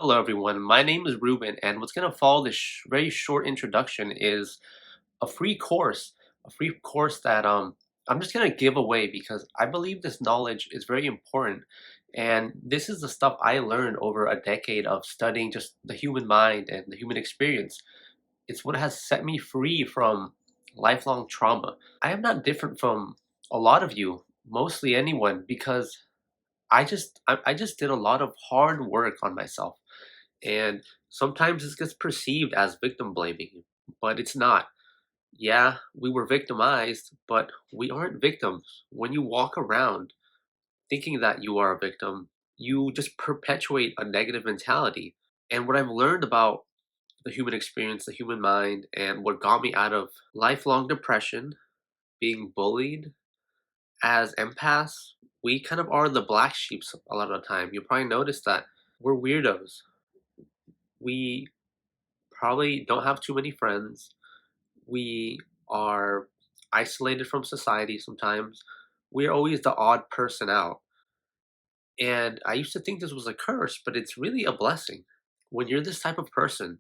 Hello, everyone. My name is Ruben, and what's going to follow this very short introduction is a free course that I'm just going to give away because I believe this knowledge is very important. And this is the stuff I learned over a decade of studying just the human mind and the human experience. It's what has set me free from lifelong trauma. I am not different from a lot of you, mostly anyone, because I just did a lot of hard work on myself, and sometimes this gets perceived as victim blaming, but it's not. Yeah, we were victimized, but we aren't victims. When you walk around thinking that you are a victim, you just perpetuate a negative mentality. And what I've learned about the human experience, the human mind, and what got me out of lifelong depression, being bullied as empaths, we kind of are the black sheeps a lot of the time. You'll probably notice that we're weirdos. We probably don't have too many friends. We are isolated from society sometimes. We're always the odd person out. And I used to think this was a curse, but it's really a blessing. When you're this type of person,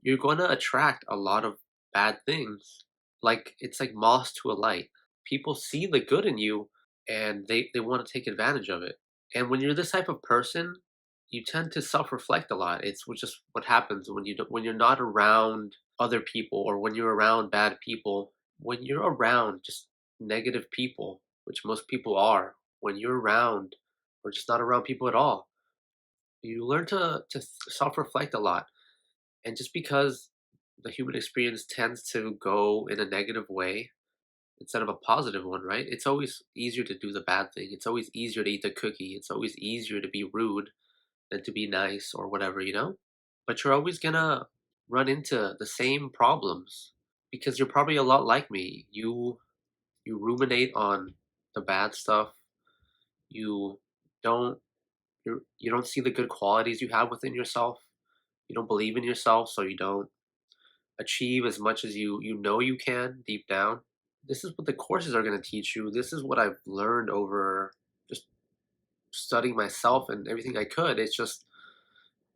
you're going to attract a lot of bad things. Like it's like moths to a light. People see the good in you and they want to take advantage of it. And when you're this type of person, you tend to self-reflect a lot. Just what happens when when you're not around other people, or when you're around bad people. When you're around just negative people, which most people are, when you're around or just not around people at all, you learn to self-reflect a lot. And just because the human experience tends to go in a negative way instead of a positive one, right? It's always easier to do the bad thing. It's always easier to eat the cookie. It's always easier to be rude than to be nice or whatever, you know? But you're always gonna run into the same problems because you're probably a lot like me. You ruminate on the bad stuff. You don't you don't see the good qualities you have within yourself. You don't believe in yourself, so you don't achieve as much as you know you can deep down. This is what the courses are going to teach you. This is what I've learned over just studying myself and everything I could. It's just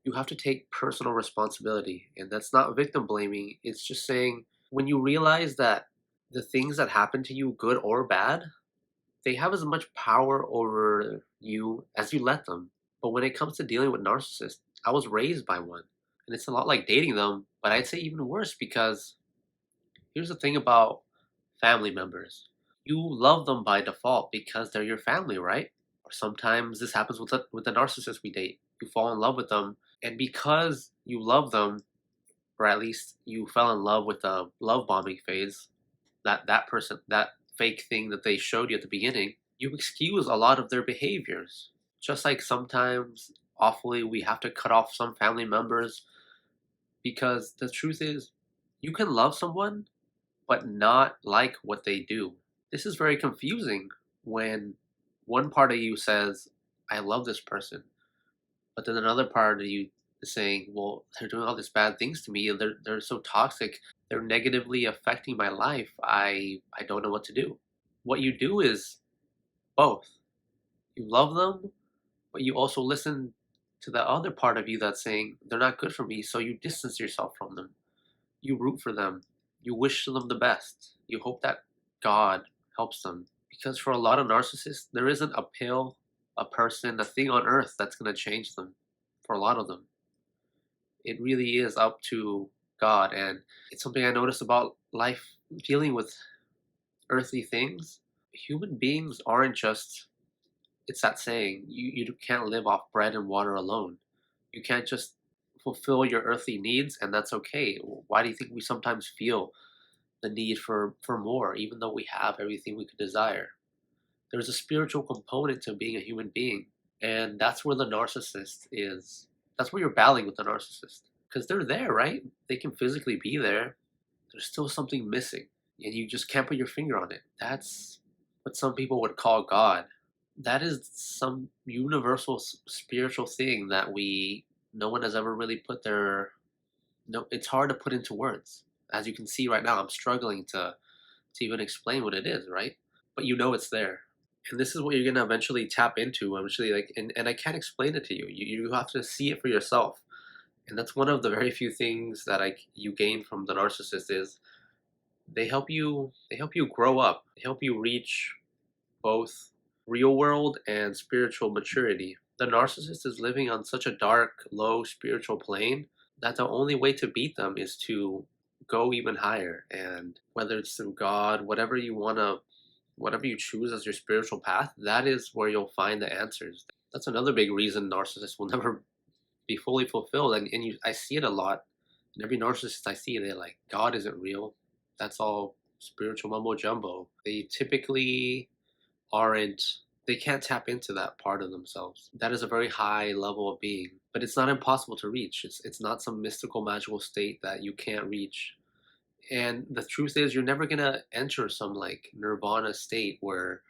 you have to take personal responsibility, and that's not victim blaming. It's just saying when you realize that the things that happen to you, good or bad, they have as much power over you as you let them. But when it comes to dealing with narcissists, I was raised by one, and it's a lot like dating them, but I'd say even worse because here's the thing about family members. You love them by default because they're your family, right? Or sometimes this happens with the narcissist we date. You fall in love with them, and because you love them, or at least you fell in love with the love bombing phase, that person, that fake thing that they showed you at the beginning, you excuse a lot of their behaviors. Just like sometimes, awfully, we have to cut off some family members because the truth is, you can love someone but not like what they do. This is very confusing when one part of you says, I love this person, but then another part of you is saying, well, they're doing all these bad things to me, and they're so toxic, they're negatively affecting my life. I don't know what to do. What you do is both. You love them, but you also listen to the other part of you that's saying they're not good for me, so you distance yourself from them. You root for them. You wish them the best. You hope that God helps them. Because for a lot of narcissists, there isn't a pill, a person, a thing on earth that's going to change them. For a lot of them, it really is up to God. And it's something I noticed about life dealing with earthly things. Human beings aren't just, it's that saying, you can't live off bread and water alone. You can't just fulfill your earthly needs, and that's okay. Why do you think we sometimes feel the need for more, even though we have everything we could desire? There's a spiritual component to being a human being, and that's where the narcissist is. That's where you're battling with the narcissist because they're there, right? They can physically be there. There's still something missing, and you just can't put your finger on it. That's what some people would call God. That is some universal spiritual thing that we no one has ever really put their no. It's hard to put into words. As you can see right now, I'm struggling to even explain what it is, right? But you know it's there. And this is what you're gonna eventually tap into, eventually, like, and I can't explain it to you. You have to see it for yourself. And that's one of the very few things that you gain from the narcissist is they help you grow up. They help you reach both real world and spiritual maturity. The narcissist is living on such a dark, low spiritual plane that the only way to beat them is to go even higher. And whether it's through God, whatever you choose as your spiritual path, that is where you'll find the answers. That's another big reason narcissists will never be fully fulfilled. And I see it a lot. And every narcissist I see, they're like, God isn't real. That's all spiritual mumbo jumbo. They typically aren't they can't tap into that part of themselves. That is a very high level of being, but it's not impossible to reach. It's not some mystical magical state that you can't reach. And the truth is you're never going to enter some like nirvana state where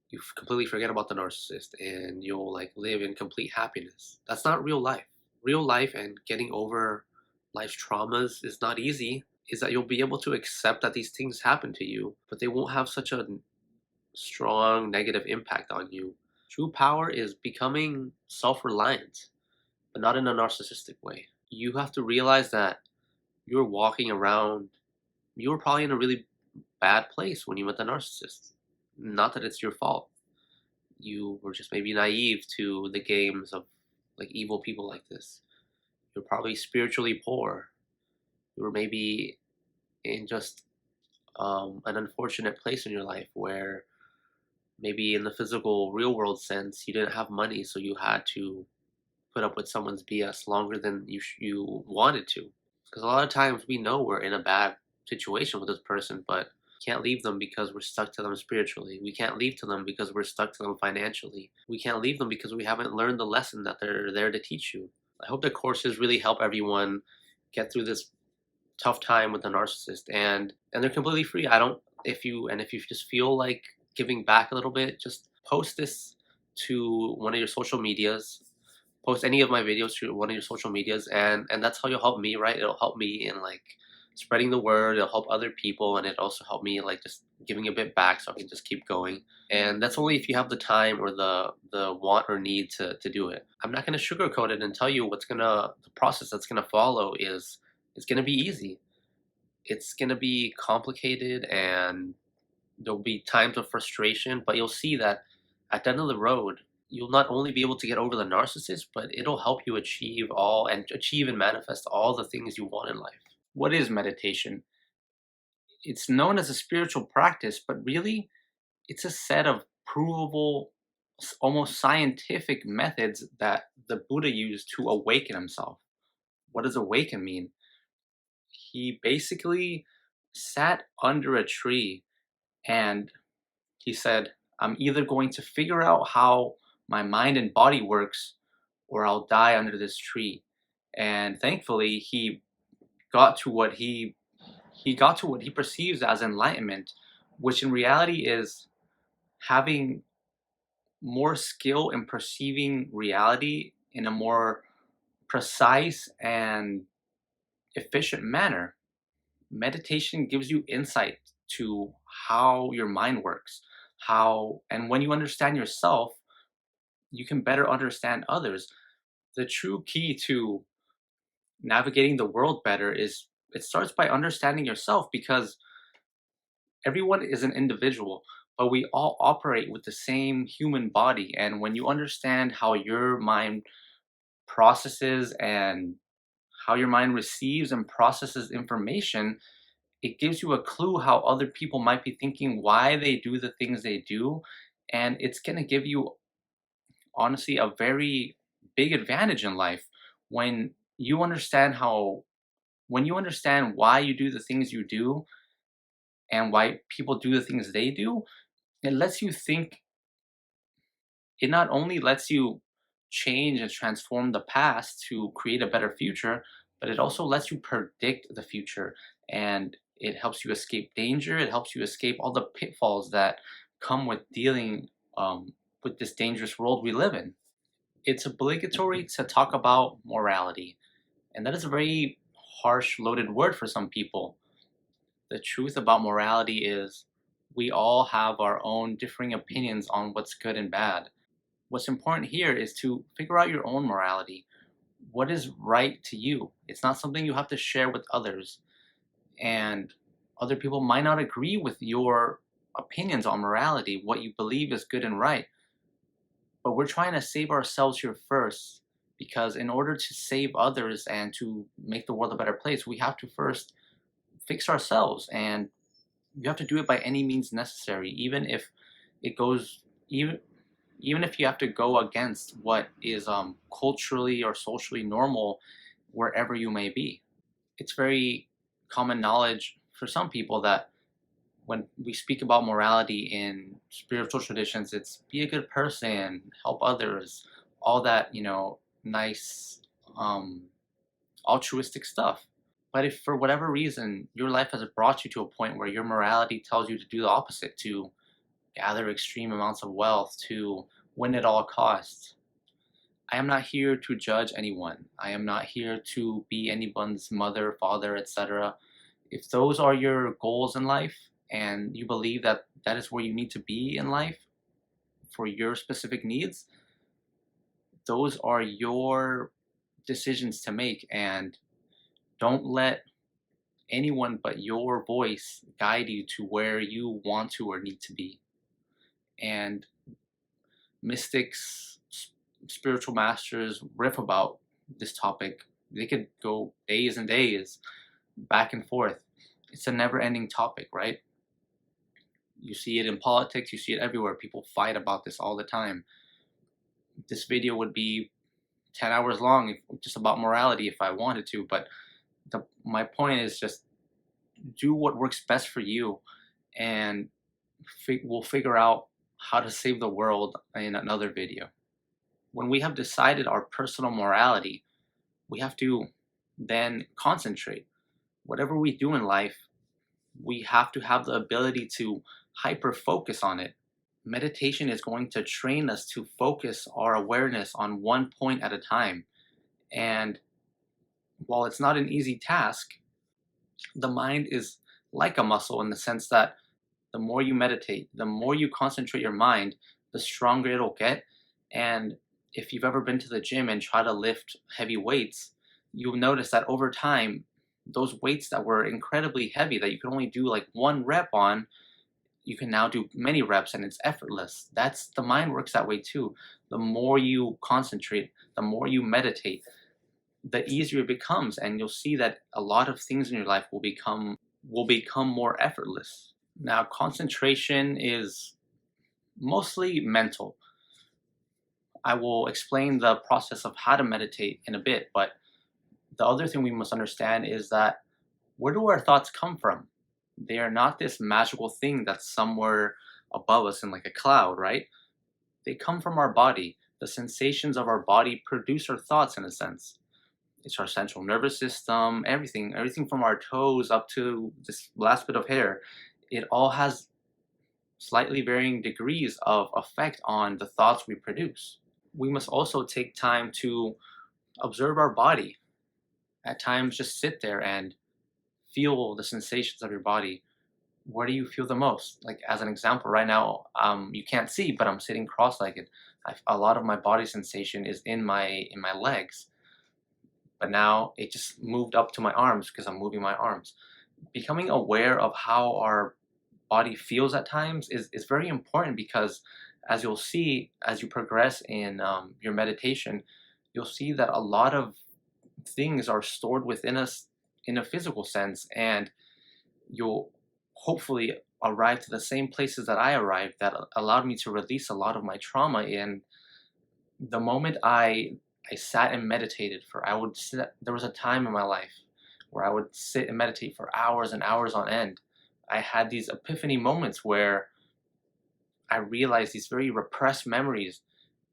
you completely forget about the narcissist and you'll like live in complete happiness. That's not real life. Real life and getting over life's traumas is not easy. Is that you'll be able to accept that these things happen to you, but they won't have such a strong negative impact on you. True power is becoming self reliant, but not in a narcissistic way. You have to realize that you're walking around, you were probably in a really bad place when you met the narcissist. Not that it's your fault. You were just maybe naive to the games of like evil people like this. You're probably spiritually poor. You were maybe in just an unfortunate place in your life where maybe in the physical real world sense you didn't have money, so you had to put up with someone's BS longer than you wanted to. Because a lot of times we know we're in a bad situation with this person, but can't leave them because we're stuck to them spiritually. We can't leave to them because we're stuck to them financially. We can't leave them because we haven't learned the lesson that they're there to teach you. I hope the courses really help everyone get through this tough time with the narcissist, and they're completely free. I don't if you just feel like giving back a little bit, just post this to one of your social medias. Post any of my videos to one of your social medias, and that's how you'll help me, right? It'll help me in like spreading the word. It'll help other people, and it also help me like just giving a bit back so I can just keep going. And that's only if you have the time or the want or need to do it. I'm not gonna sugarcoat it and tell you the process that's gonna follow is it's gonna be easy. It's gonna be complicated and there'll be times of frustration, but you'll see that at the end of the road, you'll not only be able to get over the narcissist, but it'll help you achieve and manifest all the things you want in life. What is meditation? It's known as a spiritual practice, but really, it's a set of provable, almost scientific methods that the Buddha used to awaken himself. What does awaken mean? He basically sat under a tree and he said, I'm either going to figure out how my mind and body works or I'll die under this tree. And thankfully, got to what he got to what he perceives as enlightenment, which in reality is having more skill in perceiving reality in a more precise and efficient manner. Meditation gives you insight to how your mind works, and when you understand yourself, you can better understand others. The true key to navigating the world better is it starts by understanding yourself because everyone is an individual, but we all operate with the same human body. And when you understand how your mind processes and how your mind receives and processes information, it gives you a clue how other people might be thinking, why they do the things they do. And it's going to give you, honestly, a very big advantage in life when you understand why you do the things you do and why people do the things they do. It lets you think, it not only lets you change and transform the past to create a better future, but it also lets you predict the future, and it helps you escape danger. It helps you escape all the pitfalls that come with dealing with this dangerous world we live in. It's obligatory to talk about morality, and that is a very harsh, loaded word for some people. The truth about morality is We all have our own differing opinions on what's good and bad. What's important here is to figure out your own morality. What is right to you? It's not something you have to share with others. And other people might not agree with your opinions on morality, what you believe is good and right. But we're trying to save ourselves here first, because in order to save others and to make the world a better place, we have to first fix ourselves, and you have to do it by any means necessary, even if it goes even even if you have to go against what is culturally or socially normal wherever you may be. It's very common knowledge for some people that when we speak about morality in spiritual traditions, it's be a good person, help others, all that, nice, um, altruistic stuff. But if for whatever reason your life has brought you to a point where your morality tells you to do the opposite, to gather extreme amounts of wealth, to win at all costs, I am not here to judge anyone. I am not here to be anyone's mother, father, etc. If those are your goals in life and you believe that that is where you need to be in life for your specific needs, those are your decisions to make, and don't let anyone but your voice guide you to where you want to or need to be. And mystics, spiritual masters riff about this topic. They could go days and days back and forth. It's a never ending topic, right? You see it in politics, you see it everywhere. People fight about this all the time. This video would be 10 hours long just about morality if I wanted to, but my point is just do what works best for you, and we'll figure out how to save the world in another video. When we have decided our personal morality, we have to then concentrate. Whatever we do in life, we have to have the ability to hyper focus on it. Meditation is going to train us to focus our awareness on one point at a time. And while it's not an easy task, the mind is like a muscle in the sense that the more you meditate, the more you concentrate your mind, the stronger it'll get. And if you've ever been to the gym and try to lift heavy weights, you'll notice that over time, those weights that were incredibly heavy that you could only do like one rep on, you can now do many reps and it's effortless. That's the mind works that way too. The more you concentrate, the more you meditate, the easier it becomes, and you'll see that a lot of things in your life will become more effortless. Now, concentration is mostly mental. I will explain the process of how to meditate in a bit, but the other thing we must understand is that where do our thoughts come from? They are not this magical thing that's somewhere above us in like a cloud, right? They come from our body. The sensations of our body produce our thoughts in a sense. It's our central nervous system, everything from our toes up to this last bit of hair. It all has slightly varying degrees of effect on the thoughts we produce. We must also take time to observe our body. At times, just sit there and feel the sensations of your body. Where do you feel the most? Like as an example, right now, you can't see, but I'm sitting cross-legged. A lot of my body sensation is in my legs, but now it just moved up to my arms because I'm moving my arms. Becoming aware of how our body feels at times is very important, because as you'll see as you progress in your meditation, you'll see that a lot of things are stored within us in a physical sense, and you'll hopefully arrive to the same places that I arrived, that allowed me to release a lot of my trauma. And the moment I sat and meditated for, there was a time in my life where I would sit and meditate for hours and hours on end. I had these epiphany moments where I realized these very repressed memories,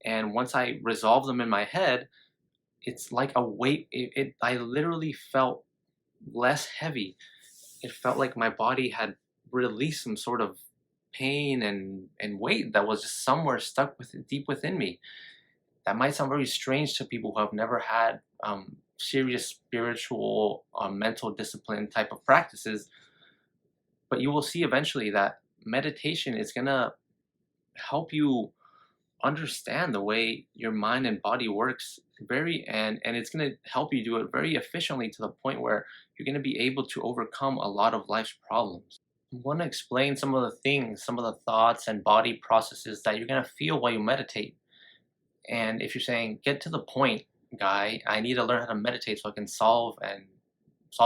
and once I resolved them in my head, it's like a weight. I literally felt less heavy. It felt like my body had released some sort of pain and weight that was just somewhere stuck deep within me. That might sound very strange to people who have never had serious spiritual mental discipline type of practices, but you will see eventually that meditation is going to help you understand the way your mind and body works very and it's going to help you do it very efficiently to the point where you're going to be able to overcome a lot of life's problems. I want to explain some of the things, some of the thoughts and body processes that you're going to feel while you meditate. And if you're saying, get to the point, guy, I need to learn how to meditate so I can solve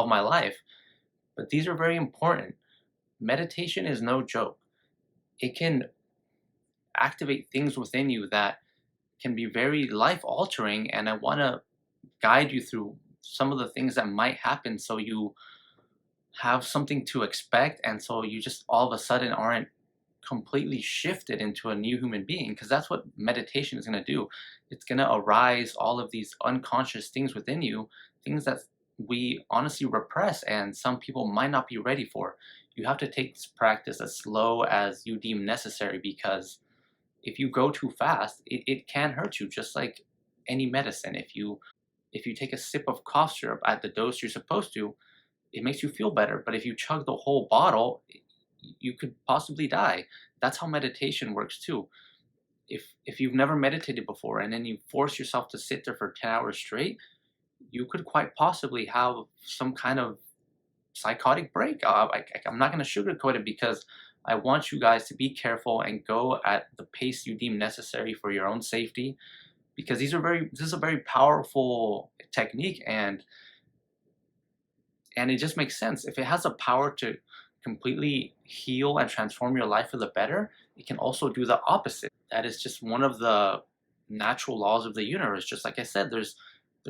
my life. But these are very important. Meditation is no joke. It can activate things within you that can be very life altering. And I want to guide you through some of the things that might happen so you have something to expect. And so you just all of a sudden aren't completely shifted into a new human being, because that's what meditation is going to do. It's going to arise all of these unconscious things within you, things that we honestly repress and some people might not be ready for. You have to take this practice as slow as you deem necessary, because if you go too fast, it can hurt you, just like any medicine. If you take a sip of cough syrup at the dose you're supposed to, it makes you feel better. But if you chug the whole bottle, you could possibly die. That's how meditation works too. If you've never meditated before and then you force yourself to sit there for 10 hours straight, you could quite possibly have some kind of psychotic break. I'm not going to sugarcoat it, because I want you guys to be careful and go at the pace you deem necessary for your own safety, because this is a very powerful technique, and it just makes sense. If it has the power to completely heal and transform your life for the better, it can also do the opposite. That is just one of the natural laws of the universe. Just like I said, there's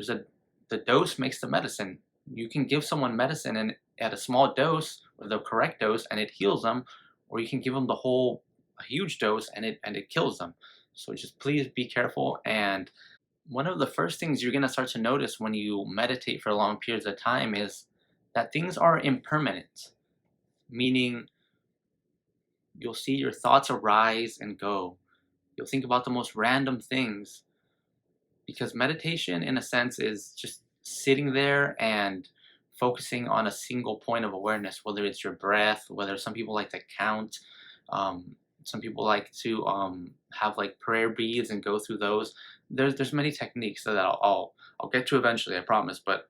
a the dose makes the medicine. You can give someone medicine and at a small dose or the correct dose and it heals them, or you can give them a huge dose and it kills them. So just please be careful. And one of the first things you're going to start to notice when you meditate for long periods of time is that things are impermanent, meaning you'll see your thoughts arise and go. You'll think about the most random things, because meditation, in a sense, is just sitting there and focusing on a single point of awareness, whether it's your breath, whether some people like to count, some people like to have like prayer beads and go through those. There's many techniques that I'll get to eventually, I promise. But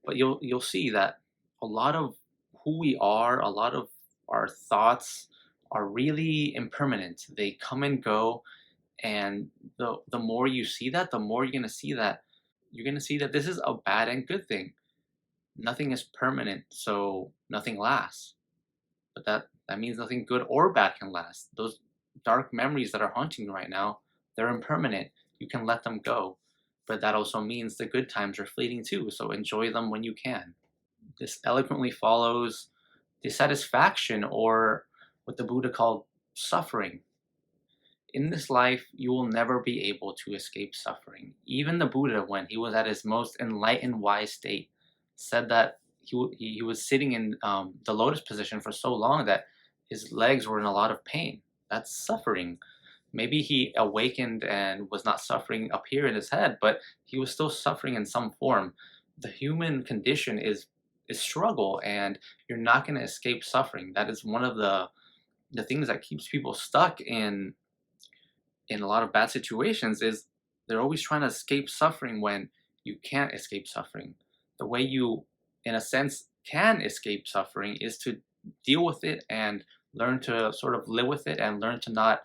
you'll see that a lot of who we are, a lot of our thoughts are really impermanent. They come and go, and the more you see that, the more you're gonna see that this is a bad and good thing. Nothing is permanent, so nothing lasts. But that means nothing good or bad can last. Those dark memories that are haunting you right now, they're impermanent. You can let them go. But that also means the good times are fleeting too, so enjoy them when you can. This eloquently follows dissatisfaction, or what the Buddha called suffering. In this life, you will never be able to escape suffering. Even the Buddha, when he was at his most enlightened, wise state, said that he was sitting in the lotus position for so long that his legs were in a lot of pain. That's suffering. Maybe he awakened and was not suffering up here in his head, but he was still suffering in some form. The human condition is struggle, and you're not going to escape suffering. That is one of the things that keeps people stuck in a lot of bad situations, is they're always trying to escape suffering when you can't escape suffering. The way you, in a sense, can escape suffering is to deal with it and learn to sort of live with it and learn to not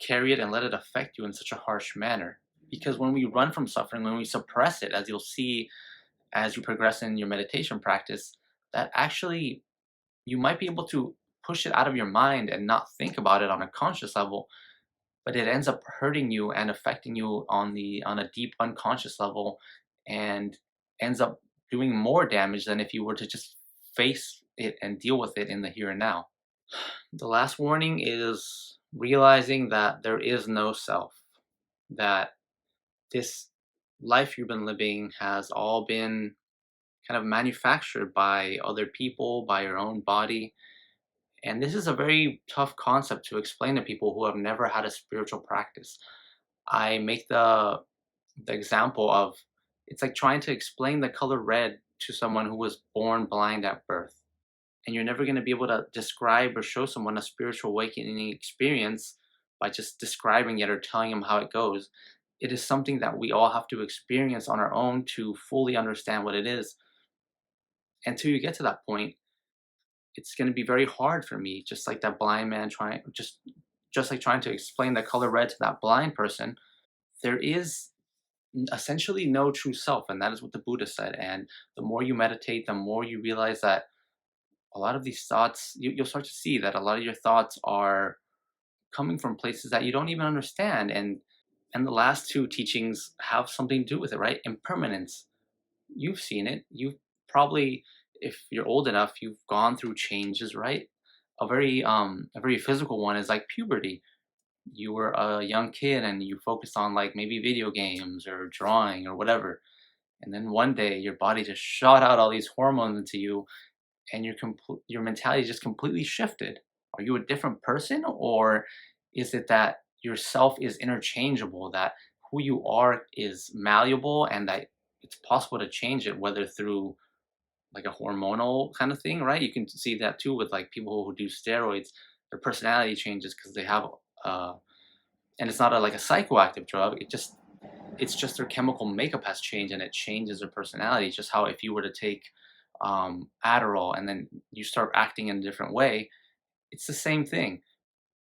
carry it and let it affect you in such a harsh manner. Because when we run from suffering, when we suppress it, as you'll see as you progress in your meditation practice, that actually you might be able to push it out of your mind and not think about it on a conscious level, but it ends up hurting you and affecting you on a deep unconscious level, and ends up doing more damage than if you were to just face it and deal with it in the here and now. The last warning is realizing that there is no self, that this life you've been living has all been kind of manufactured by other people, by your own body. And this is a very tough concept to explain to people who have never had a spiritual practice. I make the example of, it's like trying to explain the color red to someone who was born blind at birth. And you're never going to be able to describe or show someone a spiritual awakening experience by just describing it or telling them how it goes. It is something that we all have to experience on our own to fully understand what it is. Until you get to that point, it's going to be very hard for me, just like that blind man trying, just like trying to explain the color red to that blind person. There is essentially no true self, and that is what the Buddha said. And the more you meditate, the more you realize that a lot of these thoughts, you'll start to see that a lot of your thoughts are coming from places that you don't even understand. And the last two teachings have something to do with it, right? Impermanence. You've seen it. You've probably, if you're old enough, you've gone through changes, right? A very physical one is like puberty. You were a young kid and you focused on like maybe video games or drawing or whatever. And then one day your body just shot out all these hormones into you, and your mentality just completely shifted. Are you a different person, or is it that yourself is interchangeable, that who you are is malleable, and that it's possible to change it, whether through like a hormonal kind of thing, right? You can see that too with like people who do steroids. Their personality changes because they have uh and it's not like a psychoactive drug. It's just their chemical makeup has changed, and it changes their personality. It's just how if you were to take Adderall and then you start acting in a different way, it's the same thing.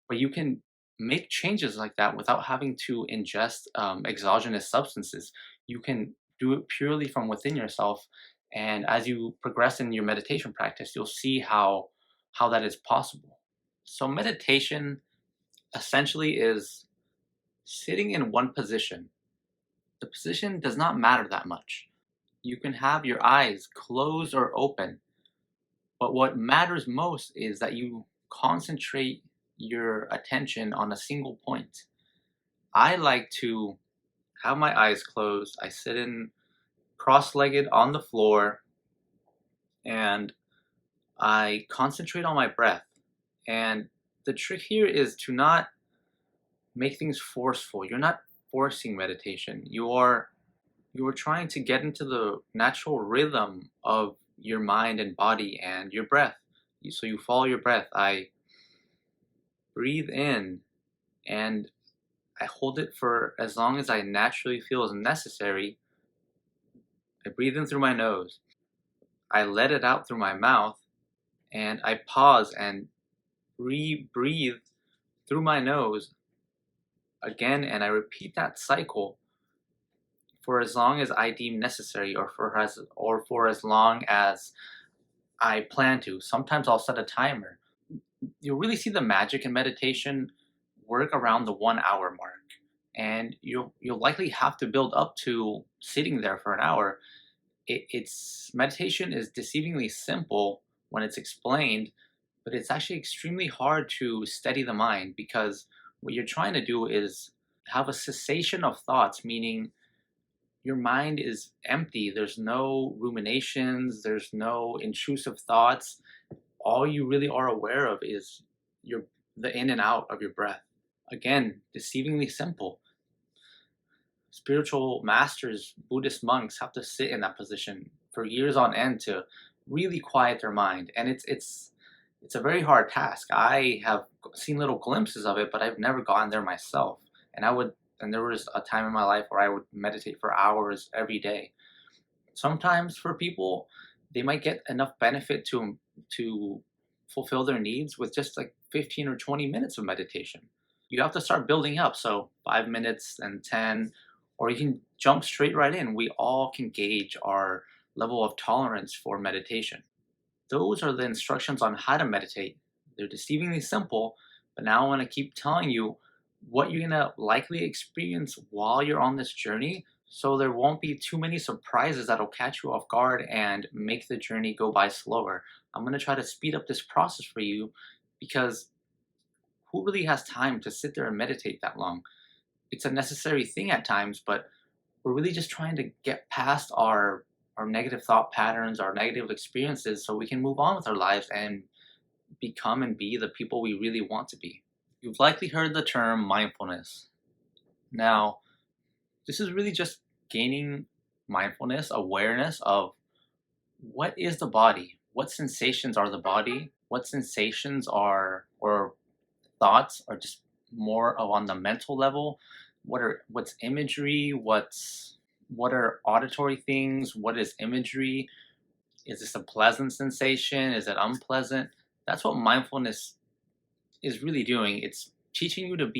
But you can make changes like that without having to ingest exogenous substances. You can do it purely from within yourself. And as you progress in your meditation practice, you'll see how that is possible. So meditation essentially is sitting in one position. The position does not matter that much. You can have your eyes closed or open, but what matters most is that you concentrate your attention on a single point. I like to have my eyes closed. I sit in cross legged on the floor and I concentrate on my breath. And the trick here is to not make things forceful. You're not forcing meditation. You are trying to get into the natural rhythm of your mind and body and your breath. So you follow your breath. I breathe in and I hold it for as long as I naturally feel is necessary. I breathe in through my nose. I let it out through my mouth, and I pause and breathe through my nose again, and I repeat that cycle for as long as I deem necessary, or for as long as I plan to. Sometimes I'll set a timer. You'll really see the magic in meditation work around the 1 hour mark. And you'll likely have to build up to sitting there for an hour. It's meditation is deceivingly simple when it's explained, but it's actually extremely hard to steady the mind, because what you're trying to do is have a cessation of thoughts, meaning your mind is empty. There's no ruminations, there's no intrusive thoughts. All you really are aware of is your the in and out of your breath. Again, deceivingly simple. Spiritual masters, Buddhist monks have to sit in that position for years on end to really quiet their mind, and it's a very hard task. I have seen little glimpses of it, but I've never gotten there myself. And there was a time in my life where I would meditate for hours every day. Sometimes for people, they might get enough benefit to fulfill their needs with just like 15 or 20 minutes of meditation. You have to start building up. So 5 minutes and 10, or you can jump straight right in. We all can gauge our level of tolerance for meditation. Those are the instructions on how to meditate. They're deceivingly simple, but now I want to keep telling you what you're going to likely experience while you're on this journey, so there won't be too many surprises that'll catch you off guard and make the journey go by slower. I'm going to try to speed up this process for you, because who really has time to sit there and meditate that long? It's a necessary thing at times, but we're really just trying to get past our negative thought patterns, our negative experiences, so we can move on with our lives and become and be the people we really want to be. You've likely heard the term mindfulness. Now, this is really just gaining mindfulness, awareness of what is the body. what sensations are the body, what sensations are or thoughts are just more of on the mental level, what's imagery, what are auditory things, what is imagery, is this a pleasant sensation, is it unpleasant? That's what mindfulness is really doing. It's teaching you to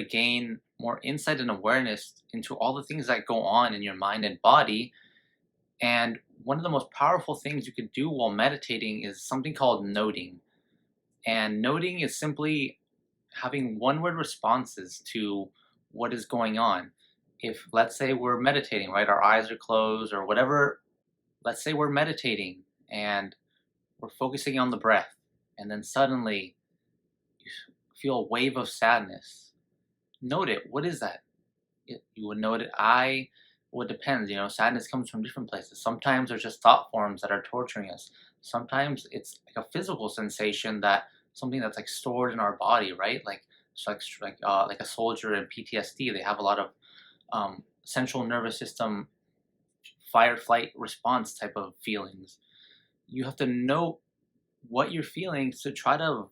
gain more insight and awareness into all the things that go on in your mind and body. And one of the most powerful things you could do while meditating is something called noting. And noting is simply having one word responses to what is going on. If, let's say, we're meditating, right? Our eyes are closed or whatever. Let's say we're meditating and we're focusing on the breath. And then suddenly you feel a wave of sadness. Note it. What is that? You would note it. Well, it depends. Sadness comes from different places. Sometimes there's just thought forms that are torturing us. Sometimes it's like a physical sensation, that something that's like stored in our body, right? Like so like a soldier in PTSD, they have a lot of central nervous system fight or flight response type of feelings. You have to know what you're feeling to try to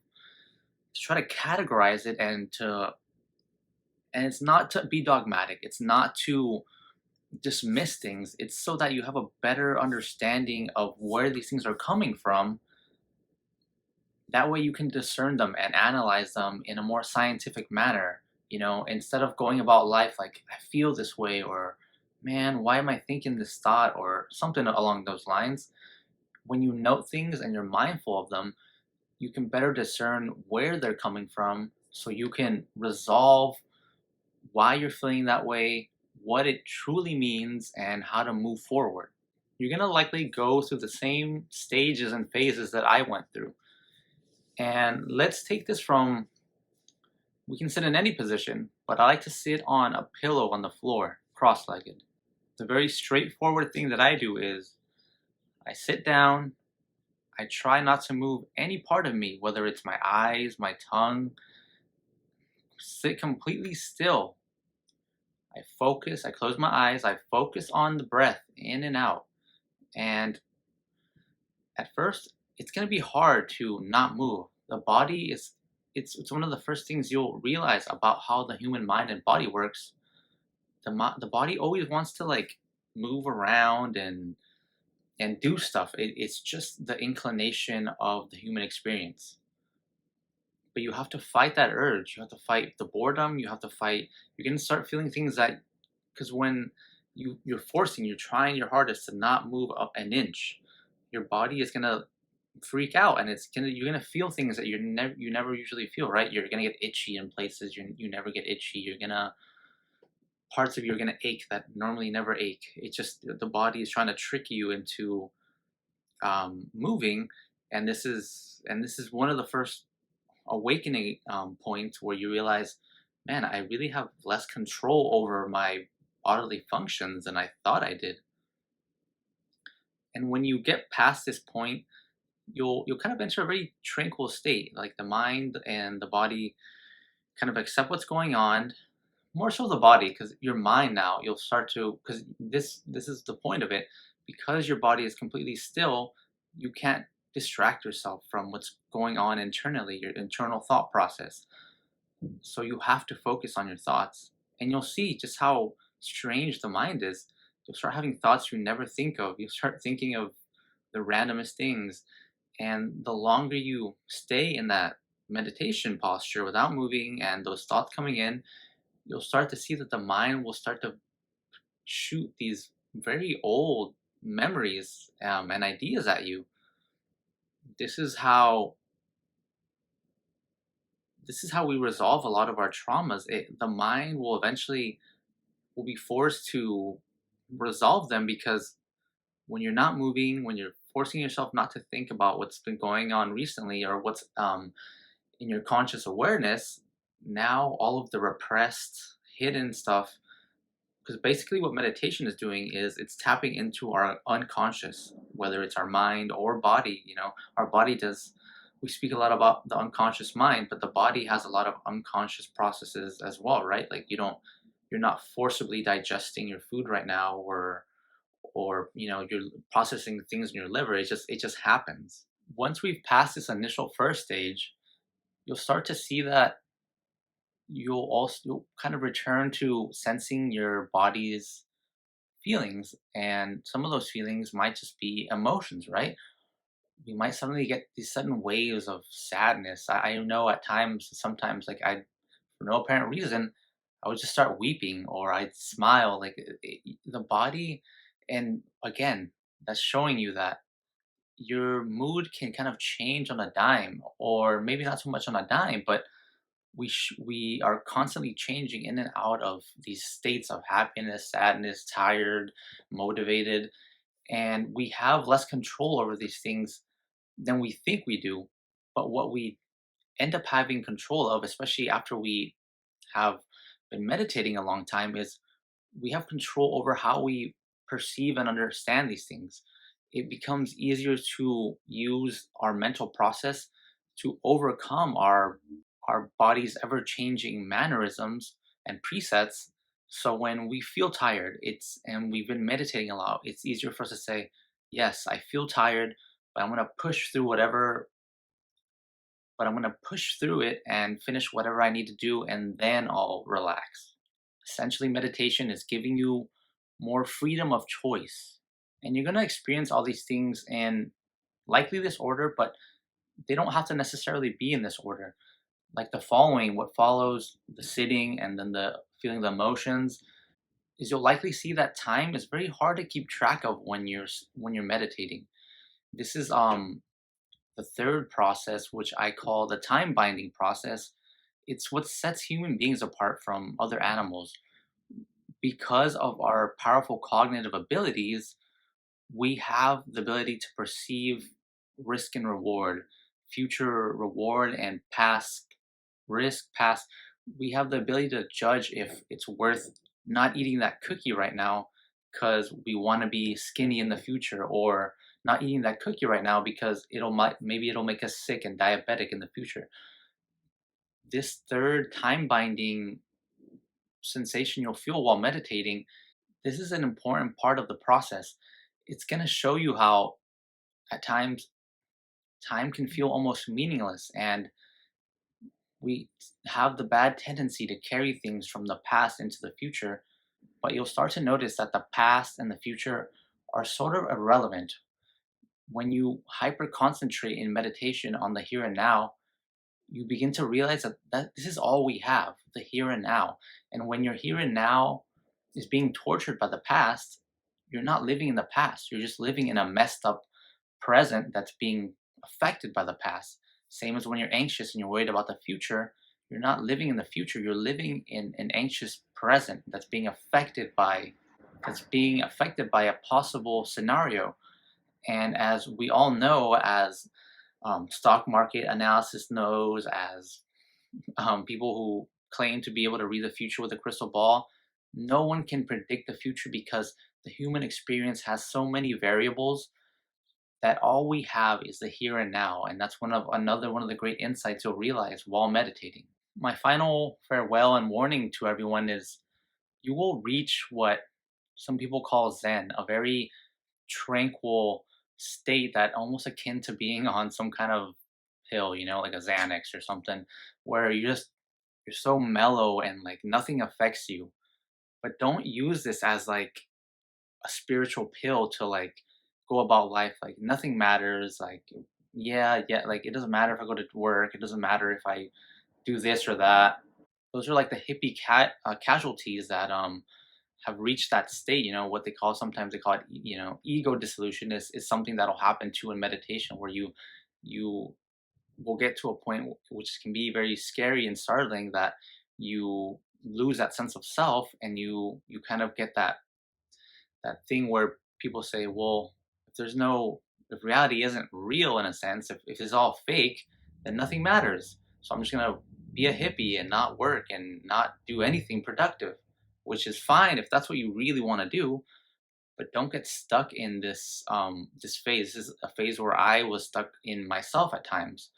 categorize it, and it's not to be dogmatic. It's not to dismiss things. It's so that you have a better understanding of where these things are coming from. That way you can discern them and analyze them in a more scientific manner, instead of going about life like, I feel this way, or man, why am I thinking this thought, or something along those lines. When you note things and you're mindful of them, you can better discern where they're coming from, so you can resolve why you're feeling that way, what it truly means, and how to move forward. You're going to likely go through the same stages and phases that I went through. And let's take this from, we can sit in any position, but I like to sit on a pillow on the floor, cross legged. The very straightforward thing that I do is I sit down, I try not to move any part of me, whether it's my eyes, my tongue, sit completely still. I close my eyes, I focus on the breath in and out. And at first, it's going to be hard to not move. The body is, it's one of the first things you'll realize about how the human mind and body works. The body always wants to like move around and do stuff. It's just the inclination of the human experience. But you have to fight that urge. You have to fight the boredom. You have to fight. You're gonna start feeling things that, because when you're trying your hardest to not move up an inch, your body is gonna freak out, and you're gonna feel things that you never usually feel. Right? You're gonna get itchy in places you never get itchy. You're gonna Parts of you are gonna ache that normally never ache. It's just the body is trying to trick you into moving, and this is one of the first awakening points where you realize, man, I really have less control over my bodily functions than I thought I did. And when you get past this point, you'll kind of enter a very tranquil state. Like the mind and the body kind of accept what's going on. More so the body, because your mind now you'll start to, because this is the point of it. Because your body is completely still, you can't distract yourself from what's going on internally, your internal thought process. So you have to focus on your thoughts, and you'll see just how strange the mind is. You'll start having thoughts you never think of. You'll start thinking of the randomest things. And the longer you stay in that meditation posture without moving and those thoughts coming in, you'll start to see that the mind will start to shoot these very old memories and ideas at you. This is how we resolve a lot of our traumas. The mind will be forced to resolve them, because when you're not moving, when you're forcing yourself not to think about what's been going on recently, or what's in your conscious awareness, now all of the repressed, hidden stuff, because basically what meditation is doing is it's tapping into our unconscious, whether it's our mind or body. Our body does, we speak a lot about the unconscious mind, but the body has a lot of unconscious processes as well, right? Like you're not forcibly digesting your food right now, or you're processing things in your liver. It just happens. Once we've passed this initial first stage, you'll start to see that you'll kind of return to sensing your body's feelings, and some of those feelings might just be emotions, right? You might suddenly get these sudden waves of sadness. I know at times, sometimes, like, for no apparent reason, I would just start weeping or I'd smile. Like, the body, and again, that's showing you that your mood can kind of change on a dime, or maybe not so much on a dime, but we are constantly changing in and out of these states of happiness, sadness, tired, motivated, and we have less control over these things than we think we do. But what we end up having control of, especially after we have been meditating a long time, is we have control over how we perceive and understand these things. It becomes easier to use our mental process to overcome our body's ever-changing mannerisms and presets. So when we feel tired, it's and we've been meditating a lot, it's easier for us to say, yes, I feel tired, but I'm going to push through it and finish whatever I need to do, and then I'll relax. Essentially, meditation is giving you more freedom of choice. And you're going to experience all these things in likely this order, but they don't have to necessarily be in this order. Like the following, what follows the sitting and then the feeling the emotions, is you'll likely see that time is very hard to keep track of when you're meditating. This is the third process, which I call the time binding process. It's what sets human beings apart from other animals. Because of our powerful cognitive abilities, we have the ability to perceive risk and reward, future reward and past risk, past. We have the ability to judge if it's worth not eating that cookie right now because we want to be skinny in the future, or not eating that cookie right now because maybe it'll make us sick and diabetic in the future. This third time binding sensation you'll feel while meditating, this is an important part of the process. It's going to show you how at times time can feel almost meaningless, and we have the bad tendency to carry things from the past into the future. But you'll start to notice that the past and the future are sort of irrelevant. When you hyper concentrate in meditation on the here and now, you begin to realize that this is all we have, the here and now. And when your here and now is being tortured by the past, you're not living in the past. You're just living in a messed up present that's being affected by the past. Same as when you're anxious and you're worried about the future, you're not living in the future. You're living in an anxious present that's being affected by a possible scenario. And as we all know, as stock market analysis knows, as people who claim to be able to read the future with a crystal ball, no one can predict the future because the human experience has so many variables that all we have is the here and now. And that's another one of the great insights you'll realize while meditating. My final farewell and warning to everyone is, you will reach what some people call zen, a very tranquil state that almost akin to being on some kind of pill, like a Xanax or something, where you're so mellow and like nothing affects you. But don't use this as like a spiritual pill to like go about life like nothing matters. Like, yeah, like it doesn't matter if I go to work, it doesn't matter if I do this or that. Those are like the hippie casualties that have reached that state. What sometimes they call it, ego dissolution is something that'll happen too in meditation, where you will get to a point which can be very scary and startling, that you lose that sense of self, and you kind of get that thing where people say, well, if reality isn't real, in a sense, if it's all fake, then nothing matters. So I'm just gonna be a hippie and not work and not do anything productive, which is fine if that's what you really want to do. But don't get stuck in this phase. This is a phase where I was stuck in myself at times.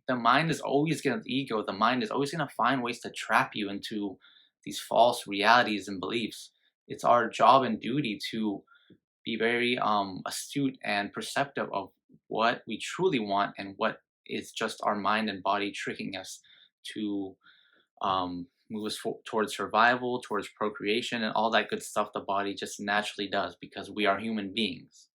The ego, the mind is always gonna find ways to trap you into these false realities and beliefs. It's our job and duty to be very astute and perceptive of what we truly want and what is just our mind and body tricking us to move us towards survival, towards procreation, and all that good stuff the body just naturally does because we are human beings.